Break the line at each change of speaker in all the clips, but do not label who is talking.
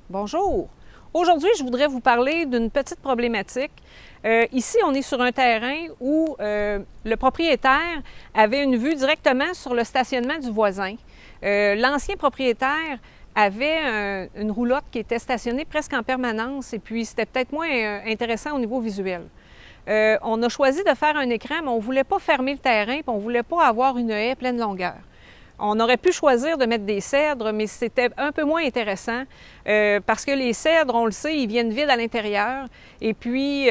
Bonjour! Aujourd'hui, je voudrais vous parler d'une petite problématique. Ici, on est sur un terrain où le propriétaire avait une vue directement sur le stationnement du voisin. L'ancien propriétaire avait une roulotte qui était stationnée presque en permanence et puis c'était peut-être moins intéressant au niveau visuel. On a choisi de faire un écran, mais on ne voulait pas fermer le terrain et on ne voulait pas avoir une haie pleine longueur. On aurait pu choisir de mettre des cèdres, mais c'était un peu moins intéressant parce que les cèdres, on le sait, ils viennent vides à l'intérieur. Et puis, quand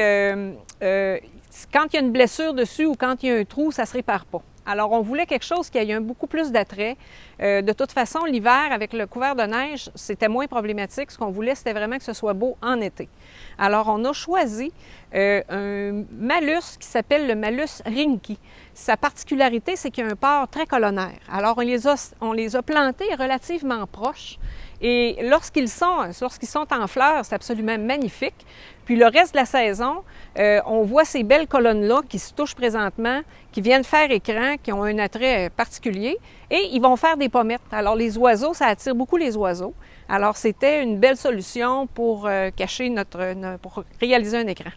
il y a une blessure dessus ou quand il y a un trou, ça ne se répare pas. Alors, on voulait quelque chose qui ait beaucoup plus d'attrait. De toute façon, l'hiver, avec le couvert de neige, c'était moins problématique. Ce qu'on voulait, c'était vraiment que ce soit beau en été. Alors, on a choisi un malus qui s'appelle le malus Rinky. Sa particularité, c'est qu'il y a un port très colonnaire. Alors, on les a plantés relativement proches. Et lorsqu'ils sont en fleurs, c'est absolument magnifique. Puis le reste de la saison, on voit ces belles colonnes-là qui se touchent présentement, qui viennent faire écran, qui ont un attrait particulier, et ils vont faire des pommettes. Alors les oiseaux, ça attire beaucoup les oiseaux. Alors c'était une belle solution pour cacher pour réaliser un écran.